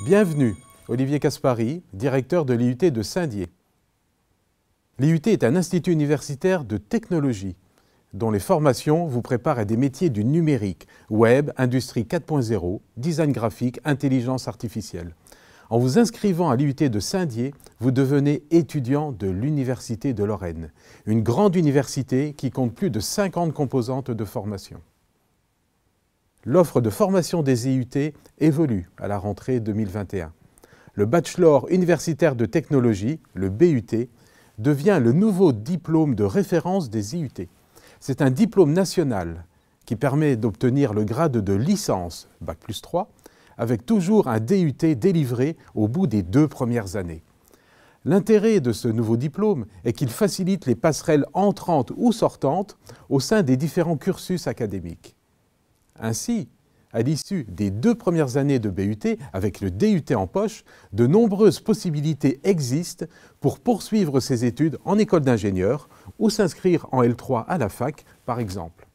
Bienvenue, Olivier Caspary, directeur de l'IUT de Saint-Dié. L'IUT est un institut universitaire de technologie dont les formations vous préparent à des métiers du numérique, web, industrie 4.0, design graphique, intelligence artificielle. En vous inscrivant à l'IUT de Saint-Dié, vous devenez étudiant de l'Université de Lorraine, une grande université qui compte plus de 50 composantes de formation. L'offre de formation des IUT évolue à la rentrée 2021. Le Bachelor universitaire de technologie, le BUT, devient le nouveau diplôme de référence des IUT. C'est un diplôme national qui permet d'obtenir le grade de licence, Bac+3, avec toujours un DUT délivré au bout des 2 premières années. L'intérêt de ce nouveau diplôme est qu'il facilite les passerelles entrantes ou sortantes au sein des différents cursus académiques. Ainsi, à l'issue des 2 premières années de BUT, avec le DUT en poche, de nombreuses possibilités existent pour poursuivre ses études en école d'ingénieur ou s'inscrire en L3 à la fac, par exemple.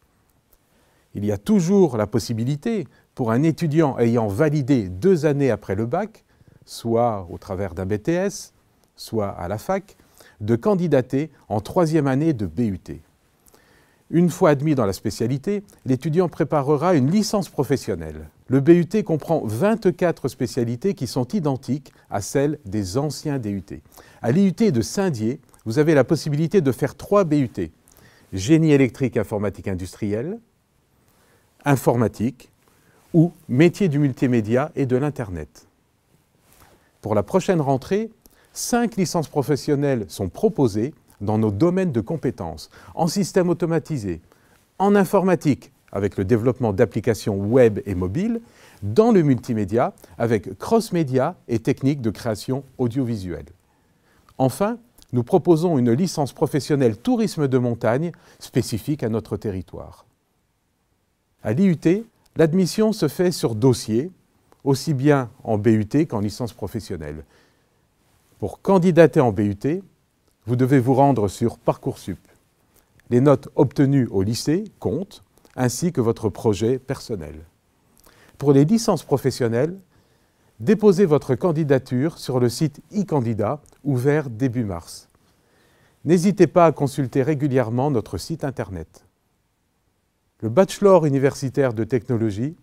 Il y a toujours la possibilité, pour un étudiant ayant validé 2 années après le bac, soit au travers d'un BTS, soit à la fac, de candidater en 3e année de BUT. Une fois admis dans la spécialité, l'étudiant préparera une licence professionnelle. Le BUT comprend 24 spécialités qui sont identiques à celles des anciens DUT. À l'IUT de Saint-Dié, vous avez la possibilité de faire 3 BUT. Génie électrique informatique industrielle, informatique ou métier du multimédia et de l'Internet. Pour la prochaine rentrée, 5 licences professionnelles sont proposées dans nos domaines de compétences, en système automatisé, en informatique, avec le développement d'applications web et mobiles, dans le multimédia, avec cross-média et techniques de création audiovisuelle. Enfin, nous proposons une licence professionnelle tourisme de montagne spécifique à notre territoire. À l'IUT, l'admission se fait sur dossier, aussi bien en BUT qu'en licence professionnelle. Pour candidater en BUT, vous devez vous rendre sur Parcoursup. Les notes obtenues au lycée comptent, ainsi que votre projet personnel. Pour les licences professionnelles, déposez votre candidature sur le site e-candidat, ouvert début mars. N'hésitez pas à consulter régulièrement notre site internet. Le Bachelor universitaire de technologie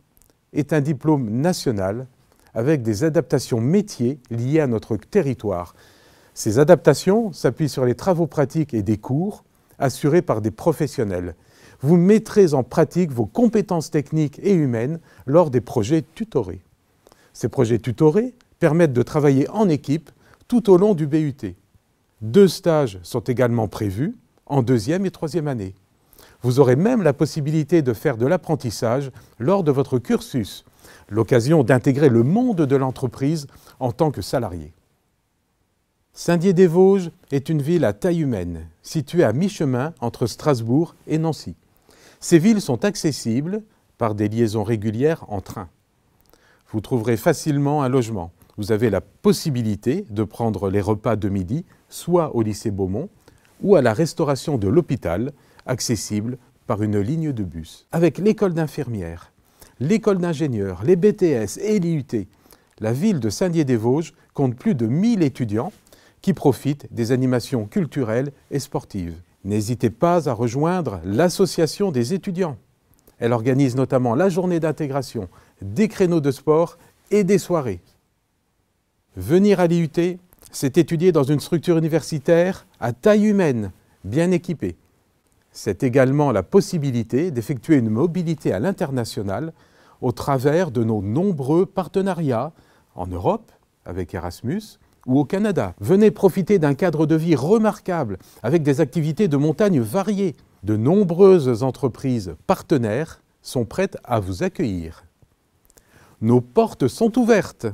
est un diplôme national avec des adaptations métiers liées à notre territoire. Ces adaptations s'appuient sur les travaux pratiques et des cours assurés par des professionnels. Vous mettrez en pratique vos compétences techniques et humaines lors des projets tutorés. Ces projets tutorés permettent de travailler en équipe tout au long du BUT. 2 stages sont également prévus en 2e et 3e année. Vous aurez même la possibilité de faire de l'apprentissage lors de votre cursus, l'occasion d'intégrer le monde de l'entreprise en tant que salarié. Saint-Dié-des-Vosges est une ville à taille humaine, située à mi-chemin entre Strasbourg et Nancy. Ces villes sont accessibles par des liaisons régulières en train. Vous trouverez facilement un logement. Vous avez la possibilité de prendre les repas de midi, soit au lycée Beaumont, ou à la restauration de l'hôpital, accessible par une ligne de bus. Avec l'école d'infirmière, l'école d'ingénieur, les BTS et l'IUT, la ville de Saint-Dié-des-Vosges compte plus de 1000 étudiants qui profitent des animations culturelles et sportives. N'hésitez pas à rejoindre l'association des étudiants. Elle organise notamment la journée d'intégration, des créneaux de sport et des soirées. Venir à l'IUT, c'est étudier dans une structure universitaire à taille humaine, bien équipée. C'est également la possibilité d'effectuer une mobilité à l'international au travers de nos nombreux partenariats en Europe, avec Erasmus, ou au Canada. Venez profiter d'un cadre de vie remarquable avec des activités de montagne variées. De nombreuses entreprises partenaires sont prêtes à vous accueillir. Nos portes sont ouvertes.